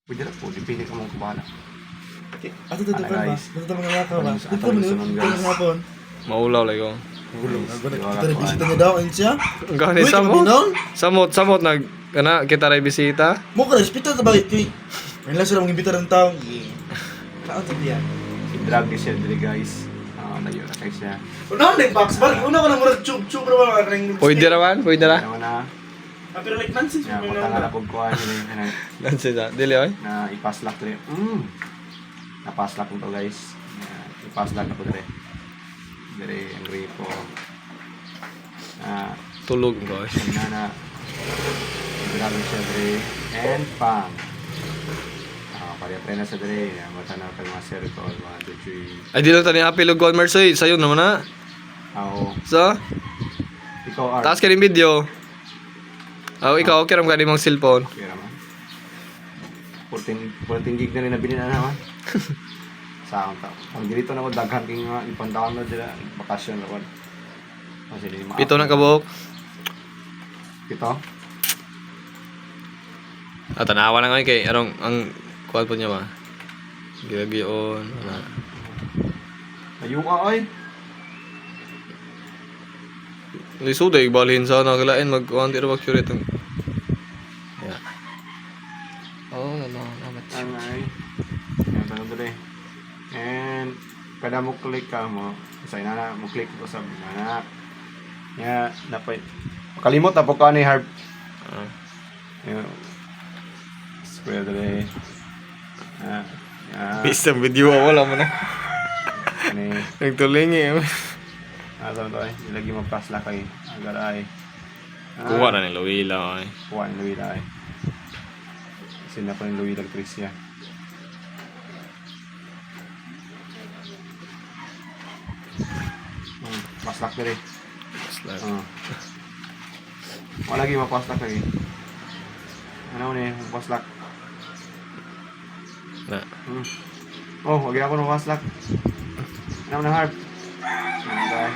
Pwede na po, dipili ka mong kubala. Ato ba? guys. Dito mga nakaw ba? Guys, Dito atong mo sunod, nito guys. mga hapon. Maulaw lang ko. Kita rin bisita niya daw, ayun siya. Ang gani Uy, samot. kabinon? Samot nag kana kita ray bisita. Mo ka respeto ta bakit kay. Ngayon lang sila mag-imbita ng tao. Saan sa diyan? I-drag siya dili guys. Layo na kayo siya. Una na box bag, una ko na murag tube ra ba ring. Pwede raman, pwede ra. Ayaw na. Pero like nonsense Yeah, mo patanga na na. po kuha nila Lanse na. Dili oy. na ipaslak rin. Napaslak mo to guys. Ipaslak na po dali. Dali ang gripo. Tulog ko. Na i-drag siya dali. And pang. Pare-pre na sa dali. Mata na kayo mga circle. 1, 2, 3. Ay dilo tani apil og commerce oy. Sayo naman na. Oo. So, Ikaw Art. taas ka rin video. Ikaw okay ram ka mong cellphone. Okay naman. 14 gig na rin nabili na naman. Saan ta? Ang dito na ko daghan king ipan-download nila bakasyon na ko. Kasi di ma. Pito na kabuok. Pito. Tanawa na ngayon kay arong ang kuwan po niya ba. Gigagion ana. Ayo ka ay. Lisudo igbalhin sa naglain magkuan di ra ba curate. Yeah. Oh, no. Ay. Yan tanong dali. And kada mo click ka mo, sa ina mo click ko sa ana. Ya, dapat kalimot na po ka ni Harp. Yan. Square dali. Bisang video wala mo na. Ani. Nagtulingi. Ato to ay, ilagi mo pasla kay agaray. Kuha na ni Luila ay. Kuha ni Luila ay. Sina ko ni Luila Tricia. Paslak dali. Wala lagi mapaslak lagi. Ano ni, paslak. Na. Oh, wag ako ng paslak. Ano na Harp? Okay.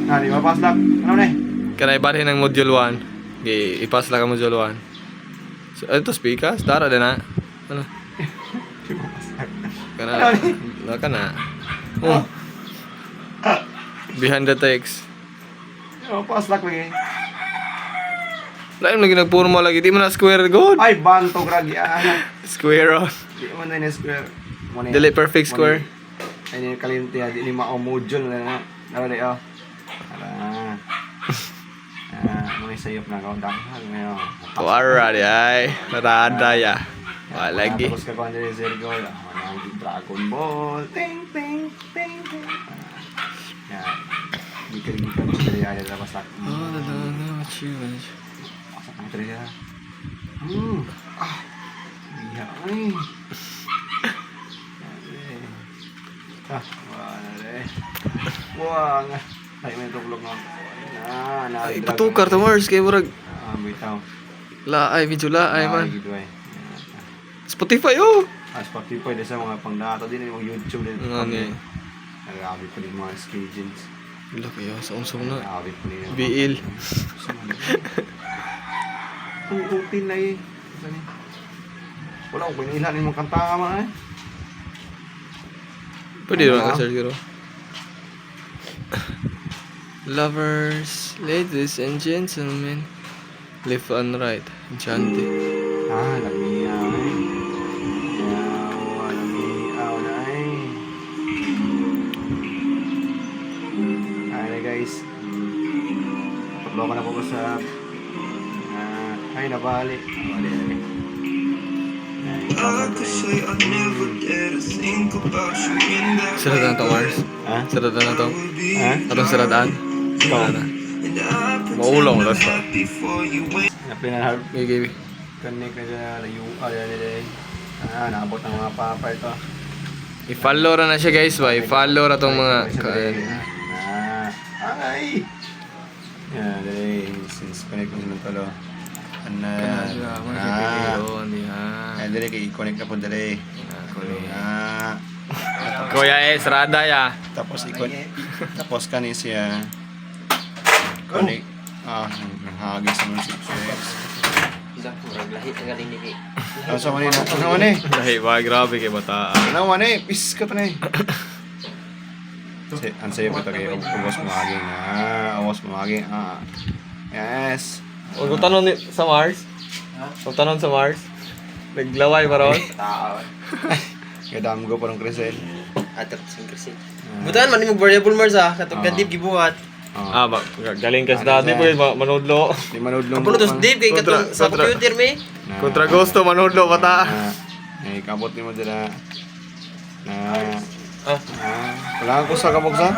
Di mapaslak. Ano ni? Kanay bari ng module 1. Ipas lang ang module 1. So, ito speakers, tara din na. Ano? Di mapaslak. Kana. Oh. Behind the text. Paslak lagi. Lain lagi nagpurma lagi, di mo na square good. Ay, banto gragi. Square on. Di mo na ni square. Dili perfect square. Ay, ni kalimti di ni mao module na. Ano di oh. Muna sayop na ako dahil ngayon. Wara di ay. Rada ya. Lagi. Tapos ka kung ano yung Zergo. Dragon Ball. Ting, ting, ting, ting. Yan. Gikir-gikir mo sa dali. Ayaw pasak. Pasak mo sa dali. Iya. Ay. Wala rin. Wah nga. Ay, may tuklog nga. Ay, patukar to Mars kay murag. Bitaw. Laay, video laay man. Gidway. Spotify oh. Spotify din sa mga pangdata din yung YouTube din. Ngani. Nag-aabi pa din mga schedules. Wala kayo sa umsong na. Nag-aabi pa din. BL. Ang utin na eh. Wala ko pinilanin mong kanta man eh. Pwede naman ka siguro. Lovers, ladies and gentlemen, left and right, enchanted. Nagmiyaw eh. Nagmiyaw na eh. Ay guys. Pagbawa ko na po sa ay nabali. Nabali eh. Siradan to Mars? Ha? Siradan na to? Ha? Atong siradan? Wala na. Maulong na sa. Napinahal. Gigi. Connect na siya. Nakabot ng mga papay to. I-follow ra na siya guys ba? I-follow ra tong mga Ay! Yan, dali. Since connect mo silang talo. Ay, dali. I-connect na po dali. Kuya Rada ya. Tapos tapos kanin siya. Connect. Nahagis sa mga 6. Isa, murag lahi ang galing ni. Ano sa manina? Ano man eh? Dahil ba, grabe kay bata. Ano man eh? Pis ka pa na eh. Ang sayo pa ito kayo. Awas mamaging. Awas mamaging. Yes. Huwag kong tanong sa Mars. Huwag tanong sa Mars. Naglaway pa ron. Tao. Kadam ko parang krisel. Atap sing krisi. Butan man imong variable Mars ah, katong kadib gibuhat. Galing ka sa dati po manudlo. Di manudlong. Apulo tos dib kay katong sa kontra. computer me. Kontra gusto manudlo bata. Eh, kabot ni mo dila. Ah, Wala ko sa kabuksa.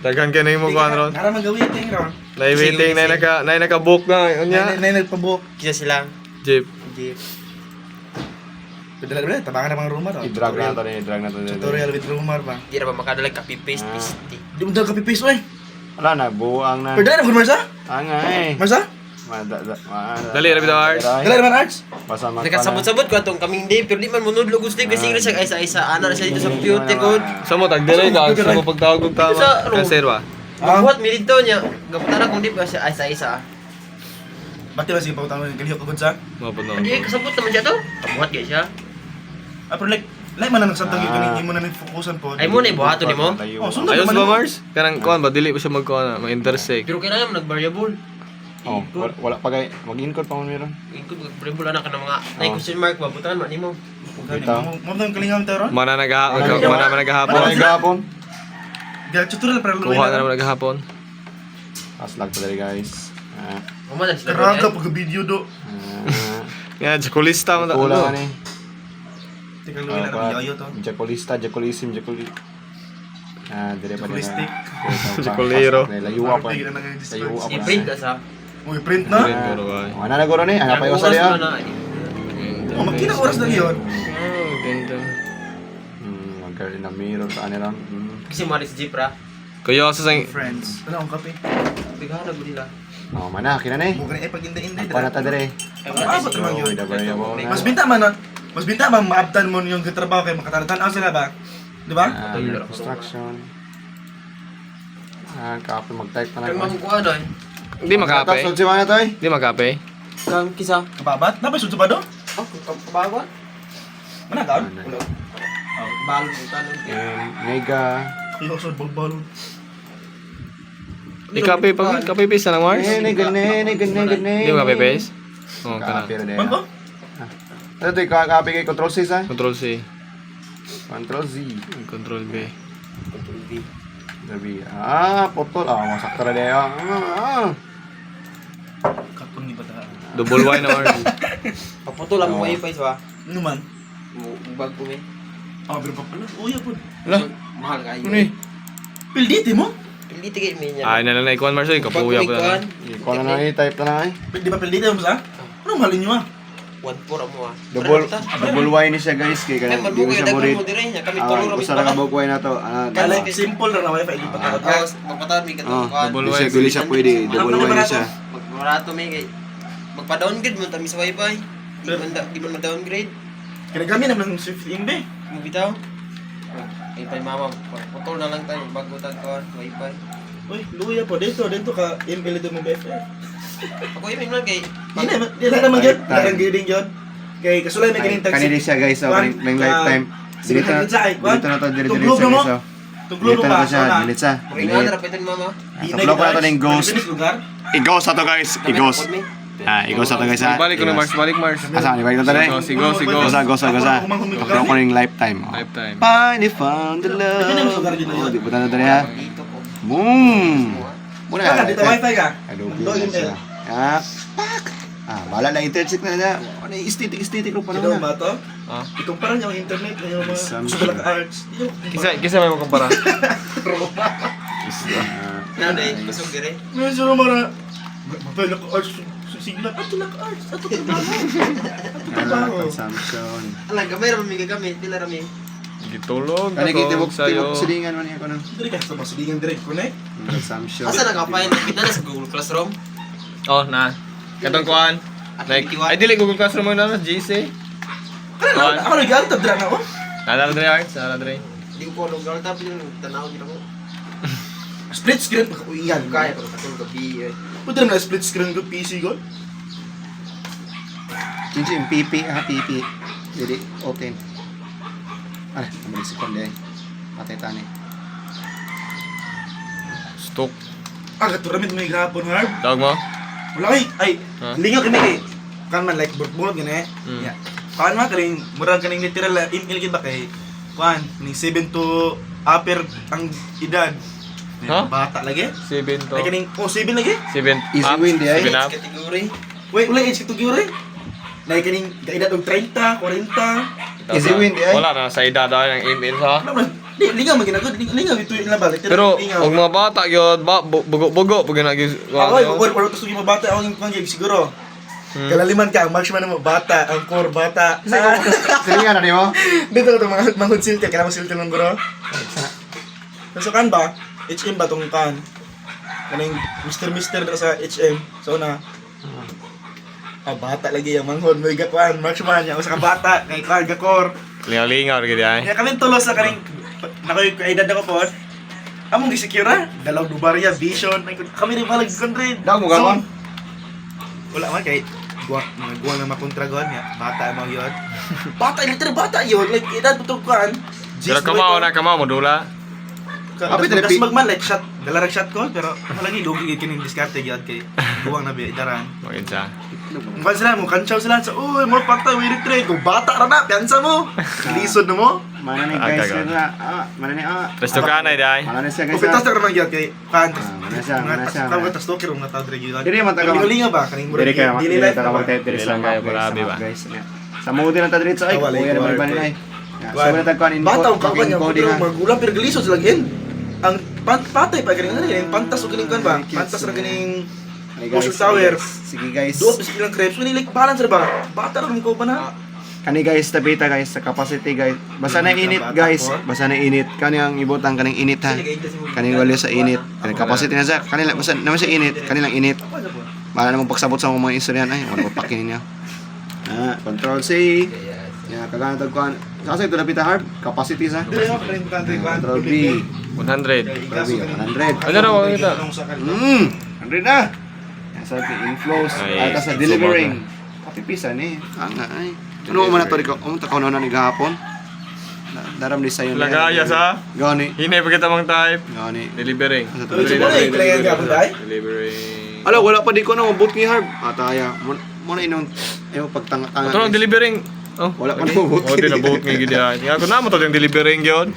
Daghan ka na yung mukha ron. Nara magawiting ron. Nai-waiting na naka-book na. Unya. Nay nagpabook. kisa sila. Jeep. Jeep. Pedala tabangan na mga rumor. I-drag na to ni, i-drag na to. Tutorial with rumor ba. Di ra ba makadalag copy paste paste. Di mo daw kapipaste oy. Wala na, buang na. Pedala na Marsa? Angay. Marsa? Dali, rabi daw, Arts. Dala naman arts. Basta mag Nakasabot-sabot ko atong kaming day pero di man munudlo gusto kasi siya isa-isa ana na siya dito sa computer ko. Sa mo, tagdalay ka. Sa mo pagtawag kong tama. Sa room. Kasi ba? Buhat mi dito niya. Gaputara kung di ba siya isa-isa. Bati ba sige pautang ng kaliho ko sa? Mapod na. Hindi kasabot naman siya to. Buhat gyud siya. Pero like man nang santang yung mo na fokusan po. Ay mo na buhaton nimo. Oh, sunod Ayos naman ba, mo. Mars? Kanang kuhan ba? Dili ba siya mag-kuhan na? Mag-intersect. Pero kailangan mo nag-variable. Oh, wala pa kay mag-incode pa mo meron. Include variable ana ka ng mga nay question mark ba butan man nimo. Mo nang kalingaw ta ron. Mana Mana naghahapon. gapon. Ga tutorial para luwi. Kuha na naman naghahapon. Aslag pa dali guys. Mama na sila. Karaga pag video do. Nga, jakulista mo na. Kulang ni. Tika luwi na ng yoyo to. Jacolista, Jacolisim, Jacoli. Dire pa Jacolistic. Jacolero. Layuwa pa. Tignan na ng Layuwa pa. I-print ka sa. Uy, print na. Print ko rin. Ano na guro ni? Ano pa yung Oras usali na ah? na. Oh, magkina oras na yun. Oh, ganda. Magkaroon na mirror sa ano lang. Kasi maris jeep ra. Kaya sa sang... Friends. Ano ang kape? Bigana gud nila. Oh, mana, kina na eh. Bukan pag inday-inday. Ako na ta dire. Abot naman Oh, yun. the variable na. Mas binta man nun. Mas binta man maabtan mo yung trabaho kay makataratan sila ba? Di ba? Construction. Kape mag-type na Kang lang. makukuha doon. Hindi makape. Tapos si mana to eh. Hindi makape. Kang kisa. Kababat? Napay sud ba do? Oh, kabawa. Managaw? Balo mo tanon. Mega. Iyo sud balbalon. Di kape pa. Kape paste na lang, Mars. Gane. Hindi mo kape paste? Oo, kana. Kape rin Man ko? Ito yung kape kay Control C sa? Control C. Control Z. Control B. Sabi, potol. Masakta na niya. Kapon ni bata. Double Y na, Mars. Paputol ang wifi ba? Ano man? Bag ko me. Pero pa pala. Uya po. Wala. Mahal kayo. Ano eh? Pilditi mo? Hindi tigay me niya. Ay, nalang na ikuan, Mars. Kapuya pa na. Ikaw na na type na na eh. Di ba pilditi mo sa? Ano malin nyo ah? 1-4 mo ah. Double Y ni siya guys. Kaya Ay, di mo magbukoy siya daghan murid. mo dire niya. Kami tulo ra Usa na kabog Y na to. Kala simple lang na wifi di pa ta. Tapos magpatawad mi katong kuan. double Di Y. siya dili siya pwede. Double Y na siya. Magmarato mi kay magpa-downgrade mo tamis wifi. Di man ma-downgrade. Kinagami naman ng Swift Imbe. Mo bitaw. Ay pa mama, putol na lang tayo bago tag kuan wifi. Uy, luya po dito ka email dito mo BFF. Ako yung lang kay Di na naman yun. Darang grading yun. Kay kasulay may ganing taxi. Kanina siya guys. May lifetime. Dito na to. Dito Tuglog siya mo. guys. Tuglog Dito mo na ba? to siya. Dito siya. Ringan ra pwede mama. Tuplok na to ng ghost. lugar. I-ghost na to guys. I-ghost. I-ghost na to guys ha. Balik ko na, Mars. Balik, Mars. Asa, ibalik na to na eh. Sigo. Gosa. Tuplok ko ng lifetime. Lifetime. Finally found the love. Di ba na to na ha? Dito ko. Boom! Muna. Dito wifi ka. Adobe na siya. Pak! Bala na internet na na. Ano yung aesthetic ro pa Ito na. ba to? Ah. Ikumpara niyo ang internet na yung mga Some gusto lang arts. Kisa may makumpara. Nanay, kusog dire. Medyo mara. Mapala ko arts. Sigla. Ato lang arts. Ato trabaho. Consumption. Ala gamay ra mi gagamit, pila ra mi. Gitulog Kani kita ako tibok sa'yo. silingan man ako no. Dire ka sa masilingan direct connect. Consumption. Asa naka-file kita na sa Google Classroom? Oh, na. Katong kuan. Like, ay dili Google Classroom mo na, GC. Kuan. Ako nag-alta dra na ako. Nala dre, Arts. Nala dre. Di ko lugar ta pila tanaw gid ako. Split screen. Iyan. Kaya ko katong gabi eh. Pwede naman na split screen ko PC ko. Hindi yung PP, PP. Jadi, open. Ah, naman si Konde. Patay tani. Stock. Ah, katuramit may grapon, Harb. Tawag mo? Wala ay, Ha? lingaw kami kay. Kan man like burot gani. Mm. Yeah. Kan man kaling murag kaning literal email gid ba kay kuan ning 7 to upper ang edad. Ha? Bata lagi. 7 to. Ay kaning 7 lagi. 7 Easy up. win di ay. 7 up. Kategory. Wait, wala age kito gyud. Nay kaning edad og 30, 40. Easy win di ay. Wala na sa edad ay ang email sa. Wala man. Di lingaw man ginagod, lingaw ito yung labal. Pero og mga bata gyud ba bugo-bugo pag ginagi. ako wala gusto yung mga bata ako yung pangyag siguro. Kalaliman ka, ang marksman mo bata, ang core bata. Silingan na di mo? Dito ito mga manghod silti, kailangan mo silti ng bro. So kan ba? HM ba tong kan? Kaning Mr. na sa HM. So na. Bata lagi ang manghod mo igakuan, marksman niya usa ka bata kay kan gakor. Lingaw-lingaw gid ay. Kaya kami tulos sa kaning nakoy edad ako po. Among gi-secure ha? Dalaw dubarya, vision, kami rin balag country. Daw mo gawon. Wala man kay mga guwang na makontragon niya. Bata mo yun. Bata, literal bata yun. Like, edad po ito kan. Pero kamao na kamao mo dula. Kapit Das repeat. magman, like, shot. Dalarag shot ko. Pero, malagi, lugi kining diskarte yun kay guwang na bidaran. Magin sa. Mukha sila, mukhansyaw sila. So, uy, mo patay, we retreat. Kung bata ra na, piyansa mo. Lisod na mo. Mana ni Agak, guys agak. na. Mana ni Presto ka na day. Mana ni siya Kung guys. pitas na ka naman yun kay kan. mana siya. Kung tas toker, mga tawad regular. Dili man taga. Kalinga ba? Kaling mura. Dili ka Dili life taga na ba? magtay diri Dili sa lang kayo, mga grabe ba? guys. Sa mood na ta diri sa ay. Wala, Kuya wala, na ba wala. ni? So na tagkuan in. Bata ang kawan niya, coding pero ha. magulang pero galisod sila gin. Ang patay pa ganing ano yun, pantas o ganing kan ba? Pantas ra ganing Hey, Potion guys, Tower. Sige guys. duot bis ilang crepes kani like balance ra ba? Bata ra ko ba na? Kani guys, tabita guys sa capacity guys. Basta na init guys. Basta na init. Kani ang ibutang kaning init ha. Kaning value sa init. Kaning capacity na sa kanila basta naman sa init, kanilang init. Wala namang pagsabot sa mga istoryan ay wala pa pakinin niya. Control C. Ya, kagana tagkuan. Sasa ito napita hard capacity sa. Dili ako kaning country kan. Control B. 100. 100. Ano na ako kita? 100 na. Sa inflows Ay, at sa sobra delivering. Kapipisa ni. Anga ay. Ano mo na to ko? Umunta ko na ni gahapon. Daram ni sayo. Lagaya sa. Gani. Hinay pa kita mang type. Gani. Delivering. Asa to? Uy, siguro, kailangan ka ba, tay? Delivering. Ala wala pa di ko na mabot ni Harb. Ataya. Mo na inong pagtanga-tanga. Ito lang delivering. Oh, Wala pa lagi. nabubot. Oh, di nabot nga gid ay. Nga ko na mo to yung delivering gyud.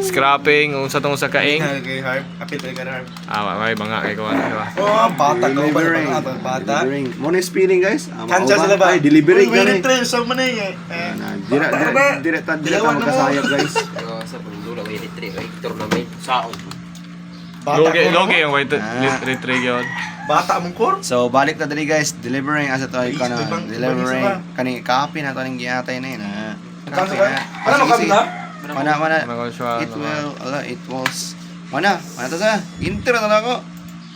Scrapping unsa tong sa kaing. Kay Harp, kapit kay Harp. May banga kay ko ano ba. Oh, bata ko ba Delivering. na bata? Delivering. Mo na spinning guys. Kansya sila ba? Ay, delivering Uy, gani. retreat sa man eh. Dire ta magkasayap guys. Pero sa pundula way retreat ay tournament saon. Logi yung white Ah. retrig yun. Bata mong core? So balik na dali guys, delivering asa to ay Please, kana ibang- delivering ibang isa kani copy na to ning giatay na yun. Kansa ba? Ano mo kami na? Mana Ano ko siya? it will it was mana to sa enter na ako.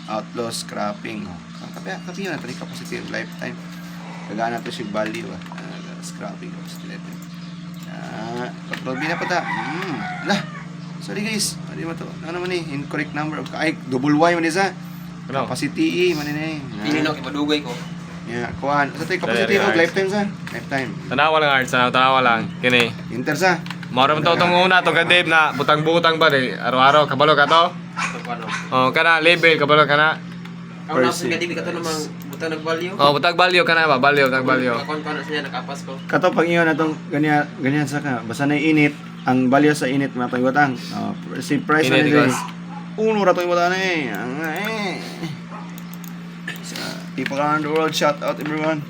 Outlaw scrapping. Kapi na to capacity lifetime. Kagana to si value scrapping capacity lifetime. Control B na pa ta. Lah. Sorry guys, ano mo to? Ano naman ni incorrect number of ay double Y man isa. Ano? Capacity man ni. Dili na kipadugay ko. Yeah, kuan. Sa tay capacity Very of hard. lifetime sa. Lifetime. Tanawa lang Arts, tanawa lang. Kini. Enter sa. Mara man to tong una to kadib na butang-butang ba di araw-araw kabalo ka to. Ito pa no. Oh, kana label kabalo kana. Ang nasa nga dibi ka to namang butang nag-value. Oh, butang value kana ba? Value, butang value. Akon ko na siya nakapas ko. Kato pag iyon atong ganyan sa ka. Basta na init ang value sa init mga toy watang. Si price na Init, nila. guys. Uno ra toy watang eh. Sa people around the world, shout out everyone.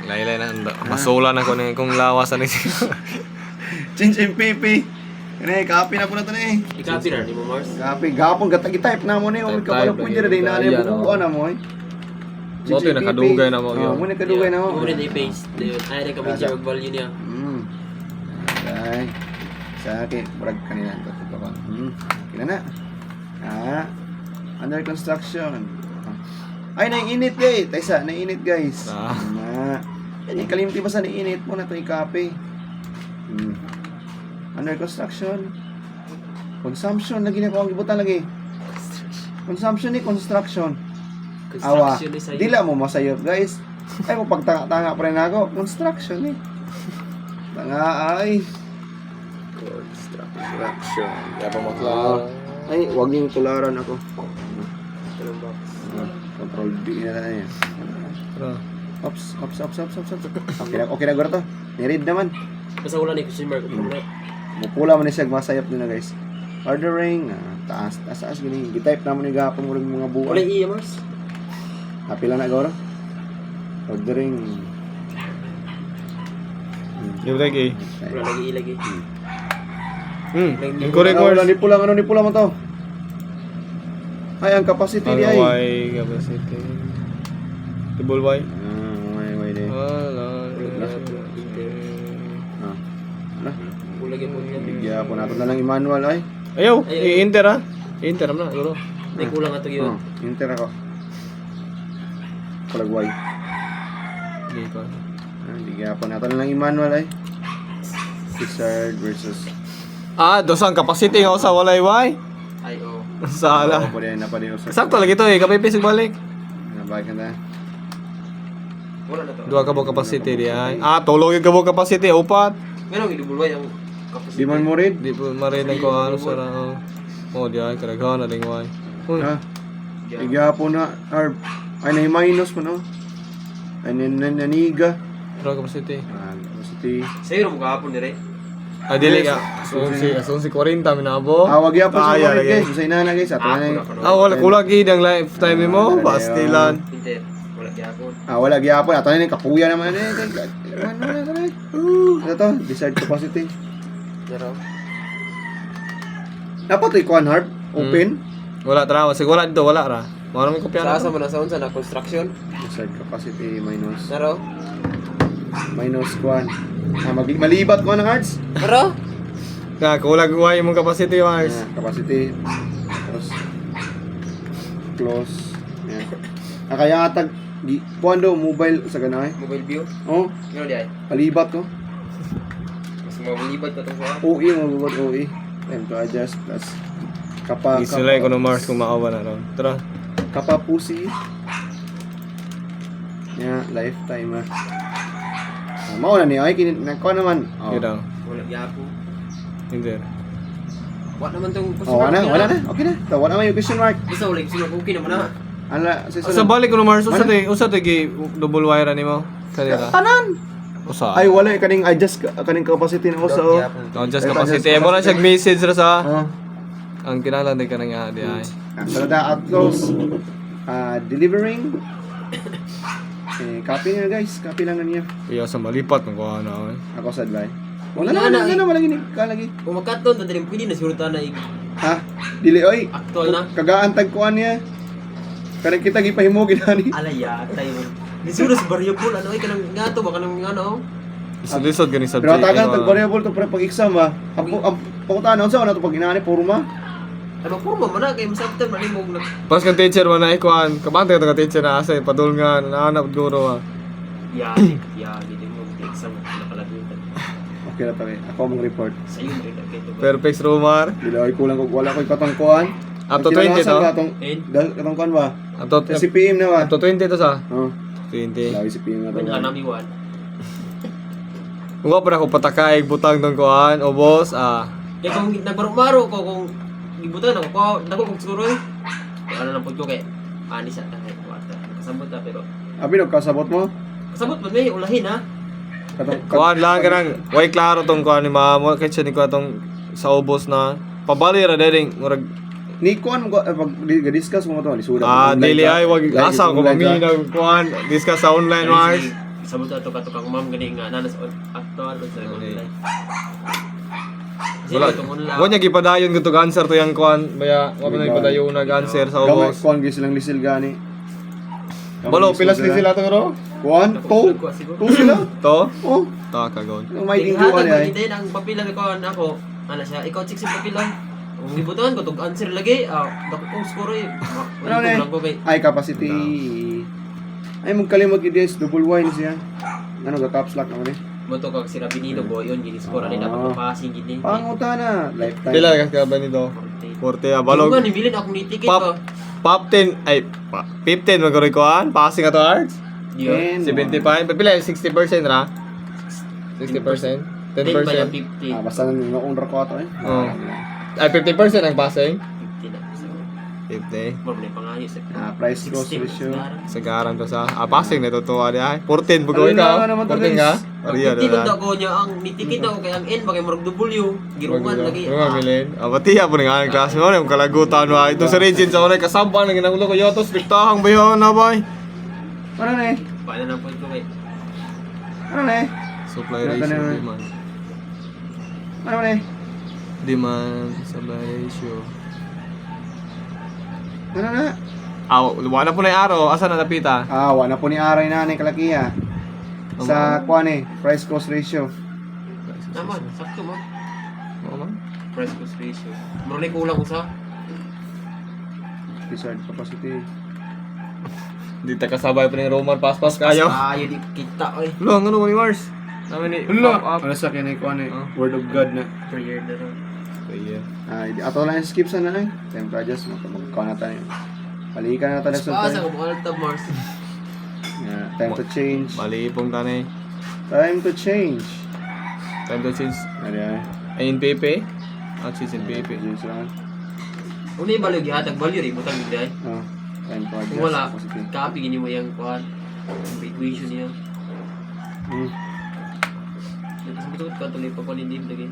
Laylay na masula na ko ni kung lawas ani. Change MPP. Kani copy na po na to ni. Ikapi na di mo Mars. Copy gapon type na mo ni. Uli ka pala Type, pwede rin na ni ayan, bukuan na mo. Mo to nakadugay na mo Oh, yun. mo nakadugay na mo. Mo rin i-paste. Ay ka medyo value niya. Okay. Sa akin, murag kanina ito. Okay na. Under construction. Ay, naiinit guys. Taysa, naiinit guys. Yan, kalimti ba sa naiinit mo na ito i-copy. Under construction. Consumption, lagi na ko ang ibutan lagi. Consumption ni construction. Awa, Construction is dila mo masayop guys. Ay mo pagtanga-tanga pa rin ako. Construction eh. Tanga ay. Construction. Kaya pa maklara. Ay, wag niyong tularan ako. Ilang box. Control D na lang yan. Tara. Ops. Okay na garo to. Ni-read naman. Basta wala ni question mark. Mupula man ni siya masayop din na guys. Ordering, taas gini. Gi-type na mo ni gapon mo ring mga Wala buwan. i-mars. Happy lang na garo. Ordering. Give like A. Wala lagi ilagi. Yung correct Wala words. ni pula mo to. Ay, ang capacity Ang di ay. Y capacity. Double Y. May di. Wala. Wala. Wala gyud mo niya. Bigyan po natin na lang i-manual ay. Ayaw, i-enter ha. I-enter na, guro. May kulang ato gyud. Enter ako. Palagway. Hindi ko. Bigyan po natin na lang i-manual ay. Wizard versus. Dosang capacity nga sa walay Y. Ay oh. Sala. Napadi usap. Sakto lagi to eh, kapipisig balik. Nabalik na. Wala na to. Dua ka capacity di ay. Tulog yung kabo capacity, upat. Meron idubulway ang capacity. Di man mo read. Di po marinig ko ano sa di ay, karaghan na ling Y. Uy, Ha? Bigyan po na. Ay, na-minus mo no. Ay, naniga. dua capacity. Capacity. Sayo mo gahapon dire. Dili ka. Asun si 40 minabo. Wag yan po sa Kaya, ulit lagi. guys. Usay na guys. Ato na. Wala kulang gid ang lifetime mo, pastilan. Hindi. Wala gyapon. Wala gyapon. Ato na yung kapuya naman eh. Ano to? Desired capacity. Pero Dapat ito yung harp. Open. Wala tra, sig wala dito, wala ra. Mao man kopya sa na. asa man sa unsa na construction? Desired capacity minus. Naro. Minus 1. Malibat ko ng hearts. Naro. Kulang Y imong capacity Mars. Capacity. Tapos close. Yan. Kaya atag kuan daw mobile sa ganay. Mobile view. Oh, Ngano di ay? palibat ko. Mas mabilibad pa tong sa. OE mabubad OE. Time to adjust plus Isulay ko no Mars kung maawa na ron. Tara. kapapusi. Yeah, lifetime mao na ni ay kini nako naman. Yun daw. Wala gyapon. Hindi. Wala naman tong question Wala mark. na. Okay na. Tawa na yung question mark. Basta wala question mark okay naman na. Ala, Sa balik ko no Mars usa to gi double wire nimo. Kanila. tanan. Usa. Ay wala kaning adjust kaning capacity ng usa oh. Just capacity. Mo na siya message ra sa Oh. ang kinahanglan din ka nga di ay. Salada at close. Delivering. Copy nga guys. Copy lang na niya. Iya sa malipat ng kuha na. Ako sa advice. Wala na malagi ni kalagi. Kung magkaton ta diri pwede na siguro ta na Ha? Dili oy. actual na. Kagaan tag kuan niya. Kanang kita gipahimo ginani. Alaya tayo. Di siguro sa variable ano ay kanang ngato ba kanang ano? Isod gani subject. Pero tagan tag variable to pre pag exam ha. Ang pangutan unsa na to pag ginani forma. Ano puro man na kay masabtan man imong nag Pas ka teacher man na ikuan. Kabante ka teacher na asa padulngan naanap guro ha. ya gid mo exam nakalagutan. Okay na tayo. Ako mong report. Sayo mo rin kay to. Perfect rumor. Dili oy kulang ko wala koy katong kuan. Up to 20 to. Katong kuan ba? Up to Si PM na ba? up to 20 to sa. Oh. 20. Lawi si PM na to. Man anami wan. Kung pa ako patakaig butang tong kuan o boss Kaya kung nagbaro-maro ko kung gibutan ako ko dako kog siguro eh. Ano lang pud ko kay ani sa tahay kwarta. Kasabot ta pero Abi kasabot mo? kasabot man may ulahin ha. Katong kuan lang kanang way klaro tong kuan ni mamo kay siya ni ko tong sa ubos na pabali ra ding murag ni kuan mo pag discuss mo to ni suda. dili ay wag asa ko maminaw kuan discuss sa online Mars. Kasabot ato katukang ma'am gani nga nanas actual sa online. Wala wala gipadayon ko to answer to yang kuan baya wa man gipadayon nag-answer sa Gamay ubos. kuan gis lang lisil gani. Balo pilas ni sila to ro? Kuan to. To sila. To? Oh, Ta kagod. may tingduan ay. Hindi ang papila ko ako ana siya ikaw check sa papila. Kung gibutan ko tug answer lagi dako kong score eh. Ano na? Lang ko kay Ay capacity. Ay magkalimot gid is double Y ni siya. Ano ga caps lock naman eh. mo to kag sinabi nilo boy yon gini score ani dapat mapasing gini. Panguta na lifetime. Pila ka ba nito? 40 Balog. balog. Ni bilin akong ticket Pop. ba. Pop 10 ay 15 magkoroy kuan. Passing ato arts. Diyo. 75. Pila 60% ra. 60%. 10 ba yung 10%. 50? Basta nang owner ko ato eh. Oh. Ay 50% ang passing. 50 na. So, 50. more na pangayo sa Price cost 60 ratio. Sagaran to sa passing na totoo di ay. 14 bugoy ka. Ano naman to, 14 ka. guys? Maria Hindi na. ko ko niya ang nitikit ako kay ang N bagay murag W. Giruman lagi. Milin. Abatiya po nga ang klase mo yung kalagutan mo. Ito sa region sa unay kasamba nang ginangulo ko yotos liktahang bayo na bay. Ano na eh? Paano na po ito kay? Ano na eh? Supply Ano ratio na? demand. Ano na eh? Demand supply ratio. Ano na? Wala po na yung araw. Asa na napita? Wala po ni Aray na ni Kalakiya. Sa kuan eh, price cost ratio. Naman, sakto mo. Oo man. Price cost ratio. Murag na kulang ko sa Desired capacity. Di ta kasabay pa ng Roman paspas kayo. Ayo di kita oy. Lo, ano ni Mars? Namin ni Ano sa akin eh, kuan eh, word of God na. Per year na ron. Ato lang yung skip sana eh. Time to adjust, magkuhan na tayo. Balikan na tayo sa Paasa time. ko mga tab Mars. Time to change. Mali pong tanay. Time to change. Time to change. Ano yan? Ay, in PP? Change in PP. Change lang. Una yung balog yatag value rin butang bigay. Time to adjust. Kung wala, Capacity. copy gini mo yung kuhan. Yung equation niya. Nagkasabot ka tuloy pa panindim lagi.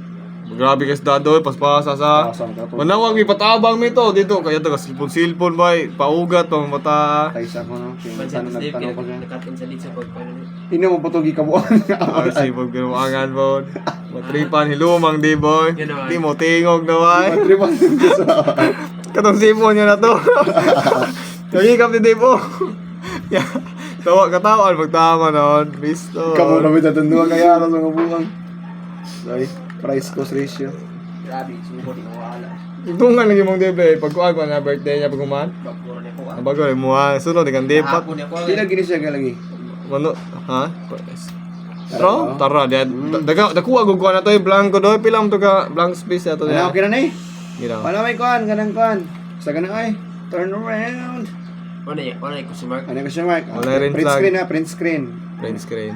Grabe kas dado, paspasa sa. Awesome ka to. Manawag mi patabang mi to dito kaya taga silpon bay, paugat pang mata. Kaysa ko no. Pansin Tanong sa Dave, nagtanong ko siya. nakatin sa dito sa pagpano. Ino mo putugi ka buwan. Ay sibog ginawangan mo. Matripan hilumang di boy. Yan naman. Di mo tingog na bay. Matripan sa. Katong sipon niya na to. Kagikap ni Dave oh. Katawan magtama noon. Listo. Kamu na may tatandungan kaya sa mga buwang. Sorry. Price cost ratio. Grabe, sumo di nawala. Tungan lagi mong Dave pagkuan pa na birthday niya pagkuman. Bagpuro na ko ah. Nabago rin mo ha. Sunod ni kan Dave pat. Hapon ako. Pila gini siya ka lagi. Mano, ha? Tara, tara, dakuha gug ko na to, blanco do, pila mo to ka blank space ato Ano niya. okay na ni? Ginaw. Wala may kuan, ganang kuan. Sa ganang ay. Turn around. Ano yan? Ano yung customer? Ano ka siya, Mark? Wala rin Print flag. screen ha, print screen. Print screen.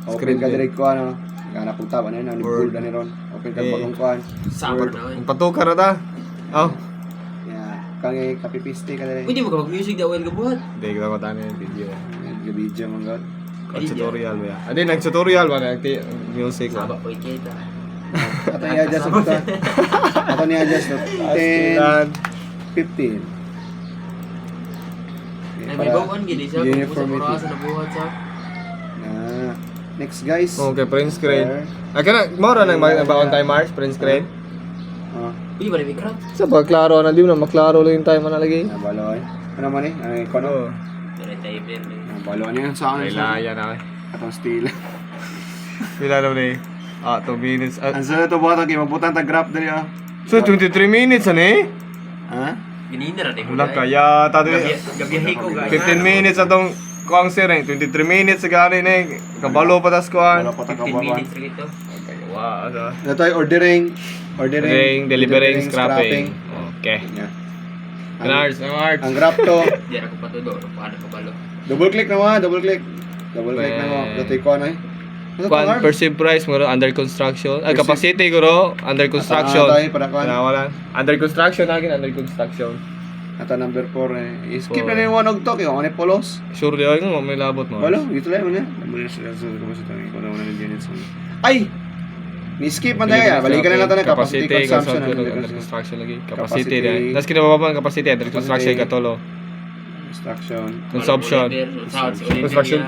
Open ka din. direct ko ano. Gana pong taba na yun, ni Word. Bull na ni Ron. Open ka Eh. bagong kuan. Summer na eh. Ang patukar na ta. Oh. Yeah. Kang kapipiste ka direct. Pwede mo ka mag-music di awal ka buhat. Hindi kita ko tani yung video. Video mong god. Tutorial ba yan? Hindi, nag-tutorial ba na music Saba ba? po ikita. Ato niya adjust ito. Ato niya adjust ito. 10, 15. Ay may bawaan gini siya. Kung sa Uniformity. kurasa na buhat sa. Next guys. Okay, print screen. There. Ah, kana, mora nang on time Mars, print screen. Pwede ba na may crowd? Sa pagklaro na, di mo na maklaro lang yung time na lagi. Nabalo eh. Ano man eh? Ano yung kono? Oo. Dari timer na. Nabalo ano yun sa akin. Kailangan na eh. Atong steel. Pila naman eh. 2 minutes. Ang sunod ito bata kayo, mabutan ta graph dali ah. So, 23 minutes ano eh? Ha? Ginina na din. Wala kaya, tato Gabiyahe ko guys. 15 minutes atong kuang sir eh. 23 minutes sa gani eh. Kabalo pa tas kuan. Wala pa ta 15 kababan. minutes rin ito. Wow, asa? Ito ay ordering. Delivering, scrapping. Okay. Yeah. Canards, ang arts. Ang graph to, Diyan ako patudo. Paano ko balo? double click na mo, double click. Double click na mo. Ito yung kuan eh. Ano to, Kuan Marv? perceived price mo under construction. Ay capacity ko under construction. tayo, para kuan. Wala. Under construction agin under construction. Ito number 4 eh. Skip Four. na yung one og to, yung ano polos. Sure di ay nga may labot mo. Wala, dito lang muna. Muna sila sa kapasito. Ikaw na muna ng units mo. Ay! Ni-skip man tayo ya. Balikan na natin ang capacity consumption. under construction lagi. Capacity Capacity. din. Tas kinababa ang capacity under construction katolo. Construction. Consumption. Construction.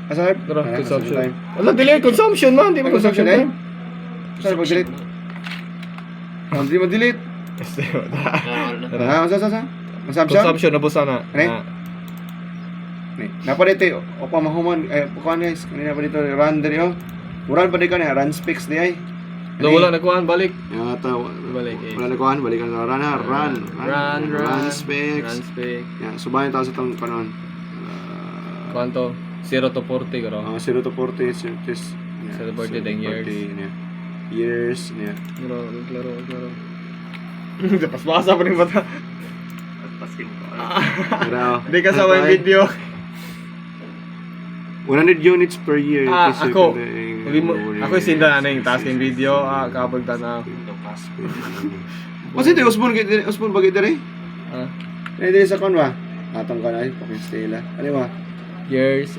Asa? Tara, consumption. Wala dili consumption man, di ba consumption eh? time? Saan mo delete? Hindi mo delete. Asa? Consumption? Consumption na po sana. Ano? Napa dito, o pa mahuman, kuhan guys, kanina pa dito, run dito, oh. Mural pa dito ka na, run specs di ay. Wala na kuan balik. Ito, Balik eh. wala na kuhan, balikan na, run specs. Run specs. Yan, subayin tayo sa itong kanon. Kwanto? 0 to 40 garo. 0 to 40, is 0 to 40 10 years. Years, yeah. Garo, klaro. Pas-pasa pa rin bata. Pero, Hindi ka sa may video. 100 units per year. kasi Ako. pwede- Ako yung sinda na yung task yung video. Kapag na. Kasi ito, Usbon bagay dere. Ah, Ano dere sa kon ba? Atong ka na, pakistela. Ano ba? years.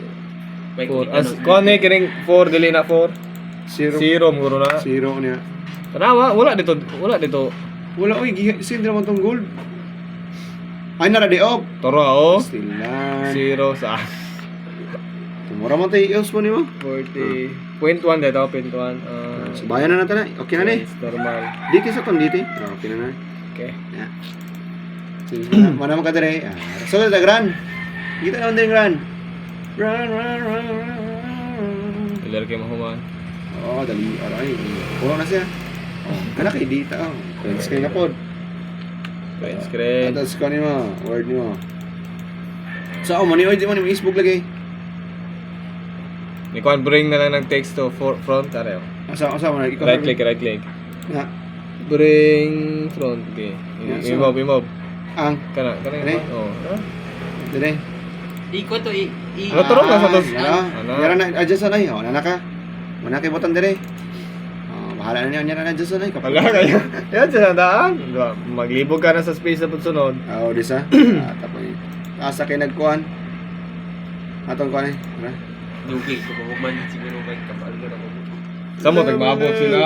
May 4. ano, Kung ano kining 4, dili na 4. Zero. 0, muro na. Zero niya. Tanawa, wala dito. Wala dito. Wala, uy, send naman tong gold. Ay, nara di op. Toro ako. Stilan. 0 sa Tumura mo tayo, Usbon mo. 40.1 dito, 0.1. Subayan na natin na. Okay na na eh. Normal. Dito sa ton dito. Okay na na. Okay. Yeah. Sige, mana mo ka dere. So, the gran. Kita naman din gran. Run, run, run, run, run. Ilar kayo mahuman. Oo, dali. Aray. Puno na siya. Oh, anak kay dita. Oh. Print screen na pod. Print screen. Atas ko ni mo. Word ni mo. So, oh, mani-oy di mo ni Facebook lagi. Ni Kwan, bring na lang ng text to front. Tara yun. Asa mo na. Ikaw Right click, right click. Na. Bring front. Okay. Yeah, so- Imove. Ang. Kana Ano? yung oh. Dire. Iko to Ano to ron? Nasa to? Ano? Yara na. Adjust na yun. Nana ka. Muna kay button dire. Oh, bahala na niya. Yara na adjust na yun. Wala kayo. Yan, sa daan. Maglibog ka na sa space sa pagsunod. Oo, di sa. Tapos asa kay nagkuhan. Atong kuhan eh. Ano? yung click ko man siguro may kapal ko na ko. Sa mo, tagmaabot sila.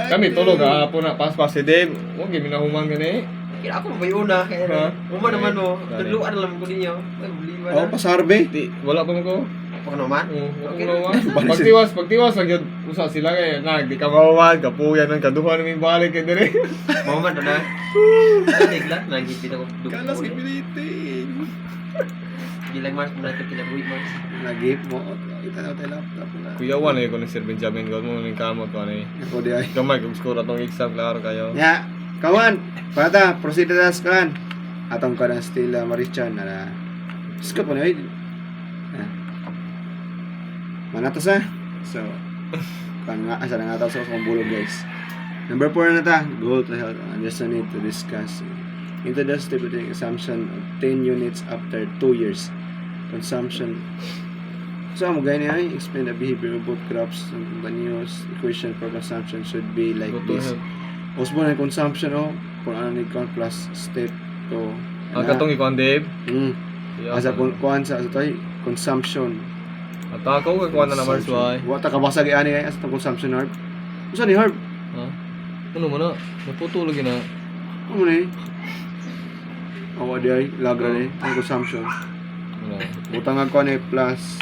Kami tulog hapon na pas si Dave. Huwag yung minahuman gani. Kaya ako may una kaya Ha? uma naman mo. Dali. Tuluan lang ko ninyo. Ay problema Oo, na. pasarbe. Di, wala pa mo ko. Ako naman. Okay. Okay. Pagtiwas lang yun. Usa sila kaya di ka mawawan, kapuyan ng kaduhan ng balik kay dire. Moment na. Tanig lang nagipit ako. piliting. Gilang Mars mo natin kinabuhi Mars. Lagi mo. Kita na tayo laptop na. Kuya wan ay ko ni Sir Benjamin gawin mo ning kamot ko ani. Ako di ay. Kamay kung score atong exam klaro kayo. Ya, kawan. Pata, proceed na sa kawan. Atong ka na still Marichan na. Skip mo na ay. Manatos na. So, kan nga asa na nga tayo sa bulog guys. Number 4 na ta. Goal to health. Just need to discuss. Introduce the consumption of 10 units after 2 years. Consumption. So, mo gani ay explain the behavior of both crops and continuous equation for consumption should be like Go to this. help. Osborne consumption kung ano ni count plus step to. Ang katong ikuan Dave. Asa kuan sa toy consumption. At ako ikuan na Mars why. Wa ta kabasa gi ani asa tong consumption herb. Usa ni herb? Ha? Ano mo na? Naputulog na. Ano ni? Awa di ay lagra ni ang consumption. Wala. Butang nga kuan ni plus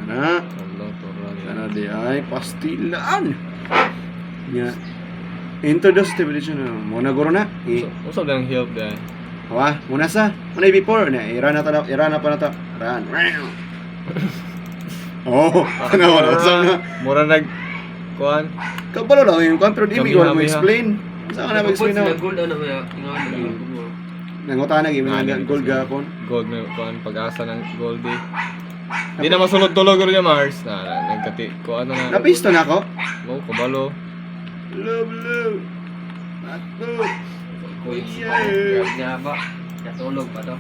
ana. Allah to Ana di ay pastilan. Nya. Introduce the definition mo na guro na. Usap lang help dai. Wa, muna sa. Muna before na ira na pa na to. Ran. Oh, ano wala sa na. Mura nag kuan. Kabalo lang yung control di ko mo Kami-kami, ha? explain. Saan ka na explain na? Gold na may ingon. Nangutan na gyud na gold gapon. Gold na kuan pag-asa ng Goldie. Di na masunod tulog ro niya Mars. Nagkati kuan na. Napisto na ako. Mo kabalo. Love. Ato. Grab niya ba? Katulog pa to.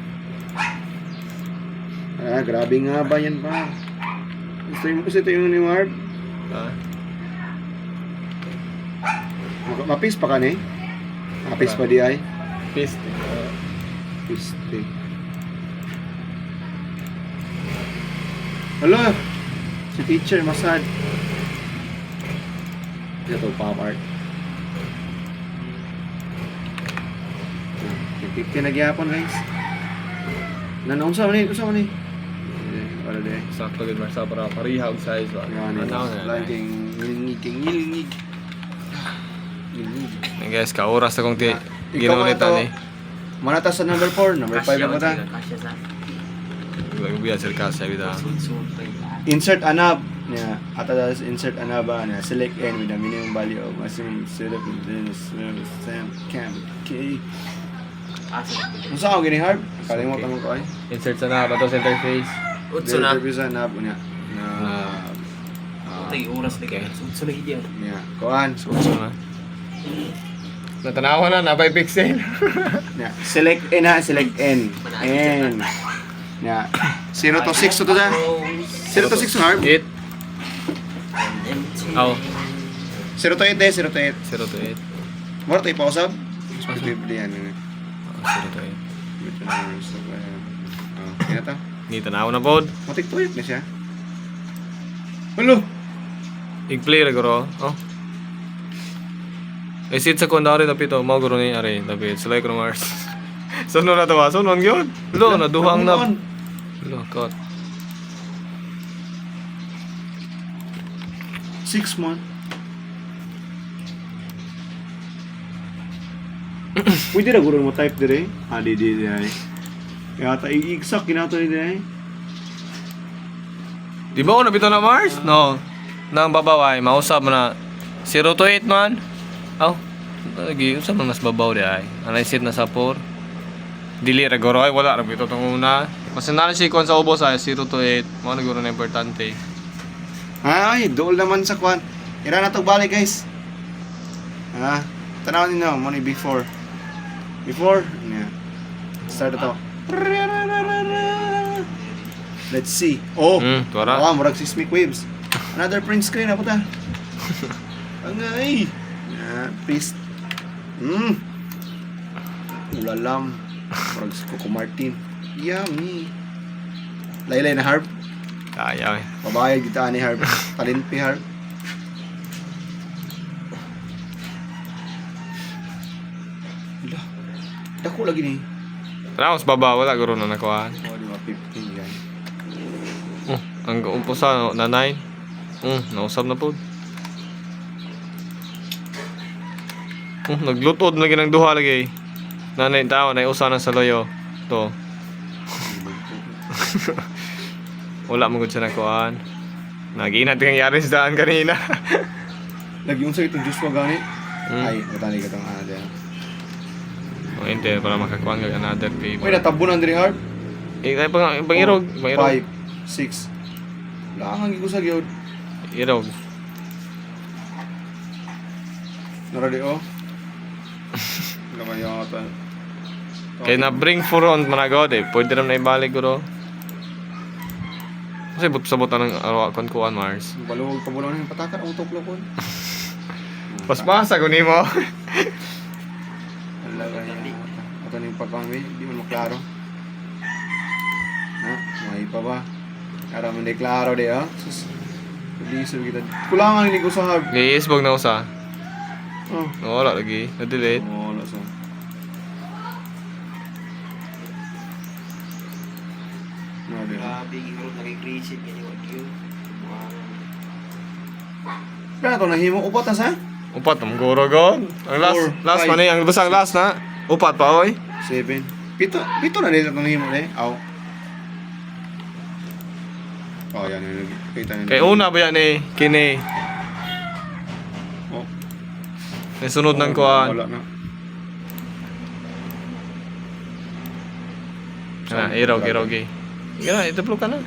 Ah, grabe nga ba yan pa? Gusto yung ni Marv? Ha? Mapis pa ka ni? Mapis pa di ay? Fist. Piste. Hala! Si teacher, masad. Ito, pop art. 50 nagyapon guys. Nanaunsa man ni? Unsa man ni? Wala di. Sakto gid Mars para pariha og size wa. Yan, Ano na. laging ngilingig. Hey guys, kaoras na kong Ikaw ginunitan ito. ni. Manata sa number 4, number 5 na ko ta. Kasya sa. Biya sir ka sa bida. Sun pa. Insert anab. Yeah, atas insert anaba na select n with a minimum value of maximum setup in this same cam. Okay. Asa. Unsa ako gini harp? Kalimutan mo ko ay. Insert sa na ba to sa interface? Utso na. Sa anab unya. Na Tay oras ni kay. Utso na gid yan. yeah, kuan. Utso na. Natanawa na, napay pixel. Yeah. Select N ha, select N. N. Yeah. 0 to 6 to da. 0 to 6 harp. 8. Oh, 0 to 8 0 to 8. 0 to 8. Moro to ipausap. Bibli yan. 0 to 8. Kaya ta. Ni tanaw na pod. Matik tuyok na siya. Hello. I-play ra guro. Oh. Isit sa kondari dapito, mao guro ni are dapit. Sulay ko Mars. Suno na tawa, sunon gyud. Lo na duhang na. Lo cut. 6 month. Pwede na guro mo type dire. Di ay. Kaya ta igsak kinato ni dire. Di ba ko nabito na Mars? No. Nang babaway, mausap mo na 0 to 8 man. Aw. Lagi usap man mas babaw di ay. Anay sit na sa 4. Dili ra guro ay wala ra bito tong una. Mas na si kon sa ubos ay 0 to 8. Mo na guro na importante. Ay, dool naman sa kwan. Ira na to balik guys. Tanaw ninyo mo ni before. Before, yeah. Start ito. Let's see. Oh, tuwara. Murag seismic waves. Another print screen, apa ta? Angay. Priest. Ulalam. Murag si Coco Martin. Yummy. Laylay na harp. Kaya eh. Pabayad kita ni harp. Talinpi harp. Dako lagi ni. Tara, mas baba, wala guro na nakuha. Oh, di ba 15 yan. Ang umpusa na 9. Nausap na po. Naglutod lagi ng duha lagi. Nanay tao na usa na sa loyo. To. Wala mo gud sa nakuha. Naginat kang yari sa daan kanina. Lagi yung sa itong juice wa gani. Ay, matali ka tong dyan. O hindi, para makakuha ka another Uy, paper. natabunan din harp. Ay, pangirog. 5, 6. Wala kang gigusag yun. Irog. Narali oh. Wala kayo ata. Kaya na bring front managod eh. Pwede naman na ibalik guro. Kasi sabot na ng araw kuan Mars. Baluwag pabulan ng patakan ang tuklo ko. Paspasa ko nimo. Wala kayo. Ito na yung pagkangwi. Hindi mo maklaro. May pa ba? Para mo hindi klaro di oh. Sus. Pag-iisip kita. Kulangan hindi ko sa hub. Giisbog na usa. Oh. Wala lagi. Na-delete. Wala sa. Grabe. Grabe, giguro nag-crazy kaya wag yun. Kaya ito nahimo upat na sa? Upat ang guro god. Ang last, Four, last five. man eh. Ang basang last na. Upat pa oy. 7. Pito na nila itong nahimo na eh. Aw. Oh, yan yun. Kita nyo. Kay una ba yan eh. Kini. Oh. May sunod ng kuan. Wala na. Irog. Ira, itaplo ka na.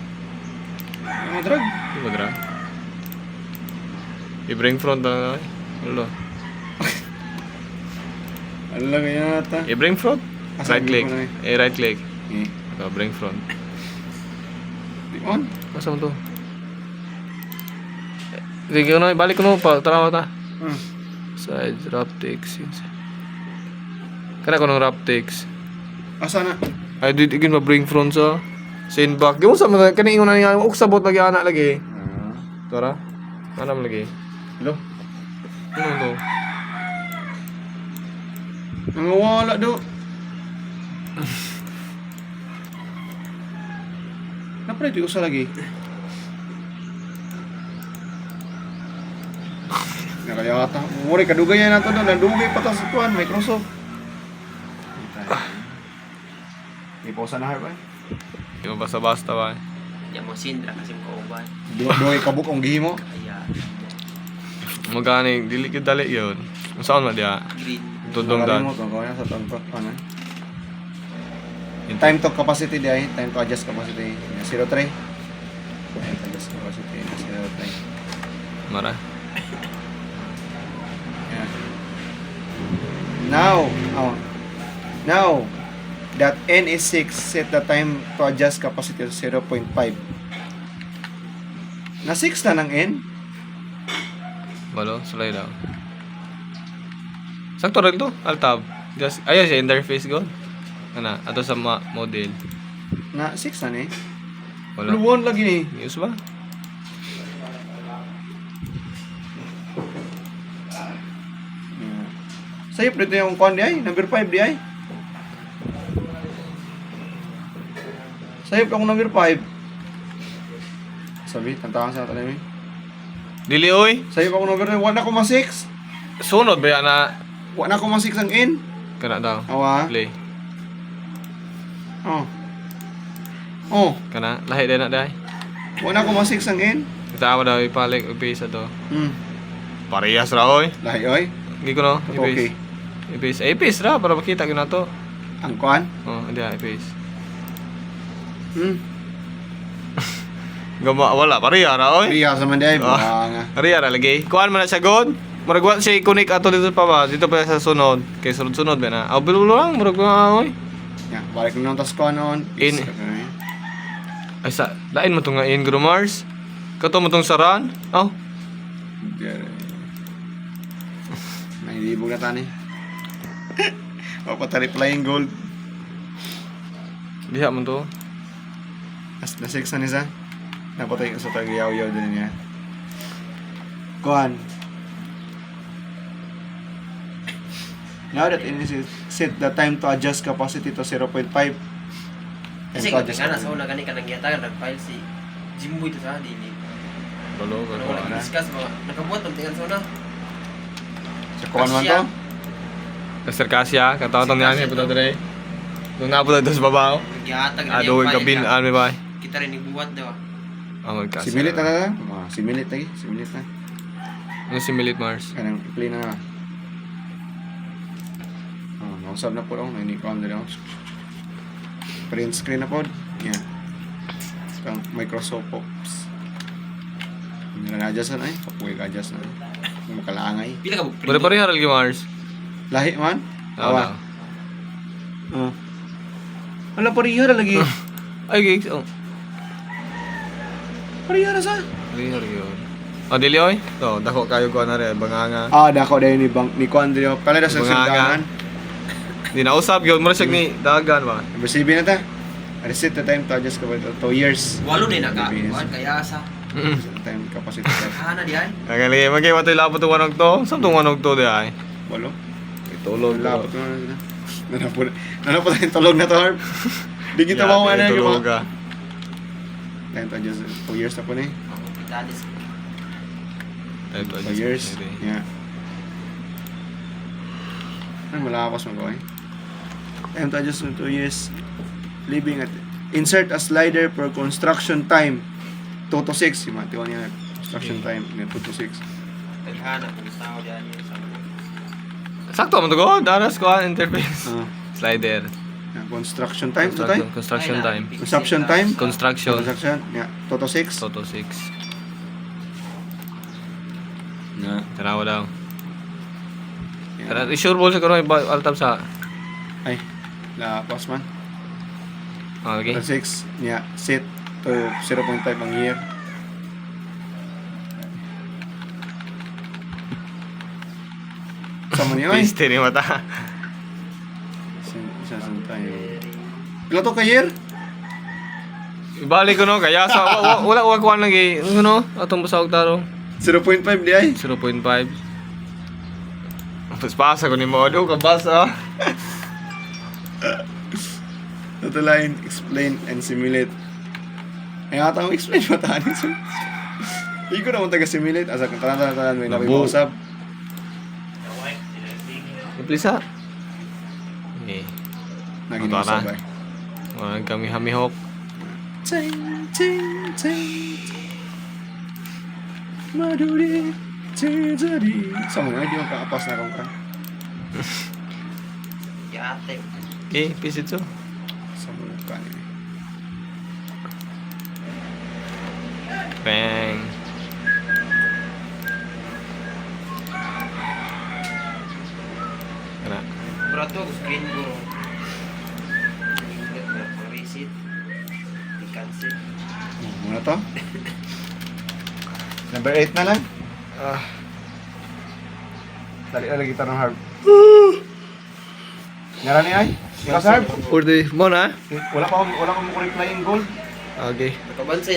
Ano drag? Di ba dra? I-bring front na na. Ulo. Ano lang yata? I-bring front. Asa Right click. mo na Right click. Eh. Bring front. Di on? Asa mo to? Sige ko na, balik ko na pa. Tara ta. Side, wrap text. Kana ko ng wrap text. Asa na? Ay, dito igin ma-bring front sa send back. Di mo sa mga kani ingon na niya, uksabot lagi anak lagi. Tara. Ano mo lagi? Hello? Ano to? Nangawala do. Napre di usa lagi. Nakayata. Mori kadugay na to do, nadugay pa ta sa kuan Microsoft. Iposa na har ba? Di mo basta-basta ba? Yan mo sindra kasi mo kauban. Duhay kabuk ang gihimo. Kaya, Maganing dili gyud dali yun. Unsaon man dia? green. Tudong dan. Mo to kaya sa tangkot ano. Time to capacity di ay, time to adjust capacity. 03. Time to adjust capacity 03. Mara. Yan. Now, now that n is 6, set the time to adjust capacity to 0.5. Na 6 na ng n. Balo, slide down. Sakto rin to, alt-tab. Just, ayun siya, interface go. Ano, ato sa model. Na 6 na ni. Wala. Luwan lagi ni. News ba? Sayop dito yung kuan di ay, number 5 di ay. Sayop ako number 5. Sabi, tantakan sa atin ni. Dili, oy. Sayop ako number 1 na 6. Sunod ba yan na? 1 na 6 ang n. Kana daw. Awa. Play. Oh. Oh, Kana, lahi din na dahi. 1 na 6 ang n. Kita mo daw ipalik, i-paste to. Hmm. Parehas ra, oy. Lahi oy. Hindi ko no, Okay. i-paste. I-paste. I-paste ra, para makita ko na to. Ang kuan. Oh, hindi i-paste. Hmm. Gama, wala, pareha ra, oy. Riya sa man di ay. Oh. Nga. Pareha ra, lagi. Kuhaan mo na siya, God. Murag wa siya i-connect ato dito pa ba? Dito pa sa sunod. Kay sunod-sunod ba na? Aw, bilo lang, murag wa, oy. Ya, balik na tas kuan noon. In. Ay, sa, lain mo to nga in, Guru Mars. Kato mo tong saran. Aw, Nahilibog na tani. O patari flying gold. diha mo to. As na 6 na nisa. Napatay ko sa tagiyaw-yaw din niya. Kuan. Now that it is set the time to adjust capacity to 0.5. Kasi kung nga nasa una gani ka nang giyatagan, nag-file si Jimboy to sa dili. Balo, Ano balo. wala discuss mga nakabuhat ang tingan sa una. Sa kuan man to. Kasir Kasya, katawatan niya niya, puto dire. Nung napunta doon sa babaw. Nagiyatag Ado, kabin, ano ba? Kita rin ibuhat daw. Ang magkasya. Similit na na. Similit lagi. Similit na. Ano si Milit Mars? Kanang i-play na na. Nausap na po ako. Nainikuan na ako. Print screen na po. Yan. Kang Microsoft Ops. Hindi na na-adjust na eh. Papuwi ka-adjust na. Makalaangay. Pila ka bu- Pare-pareha rin Mars. Lahi man. Awa. Wala pariha na lagi. Ay, gigs. Oh. Pariha na sa. Pareha rin yun. Oh, dili oy. To, dako kayo ko na rin. Banganga. Dako dahil ni Kuan dito. Kala na sa Bunga sindahan. Di na usap yun. Mura siya ni dagan ba? Receive na ta. Reset the time to adjust capacity to 2 years. Walo din naka-buhat kaya sa Reset the time capacity to hana di ay. Nagali, magkay matay lapot itong wanog to. Saan itong wanog to di ay? walo. Tulog. Labot na sila. Nanapot tayong tulog na to, Harp. Di kita mo ano yung tulog mga. ka. Time to adjust 2 years na po na eh. Dalis. 2 years. Yeah. Ano malakas mo ko eh. Time to adjust 2 years. Living at insert a slider for construction time 2 to 6. Yung mga tiwan niya construction time 2 to 6. Taghana kung sao di ani sa. Sakto mo to go. Daras ko ang interface. Slider. Construction time to time. Construction time. Construction time. Construction. Construction. Yeah. 2 to 6. Toto 6. Yeah. Tarawa daw. Yeah. Tara, i-sure ball sa karoon. Altab sa. Ay. Lapas man. Okay. 2 to 6. Yeah. Set to 0.5 ang year. Sama niyo ay. Piste ni mata. Isasan tayo. Pila to ka year? Ibalik ko no. Kaya sa wala kuhan lagi. Ano? Atong basawag taro. 0.5 di ay. 0.5. Tapos pasa ko ni Modo. Kabasa. Ito line, explain and simulate. Ay nga taong explain matahan. Hindi ko naman taga-simulate. Asa kung tanan may Labo. nabibausap. Iplisa. Eh. Naging Matara. usap ay. Wag kami hamihok. Ting, ting, ting. Maduri, tizari. Sama nga, di mo kaapas na kong ka. Yate. Okay, peace ito. Sama nga ka nila. Bang. Kana. ato, screen ko. Reset. I-cancel. Muna to. Number 8 na lang. Dali na lagi ng harp. Nara ni ay? Ikaw sa harp? Order mo na? Wala pa akong reply in gold. Okay. Nakabansin.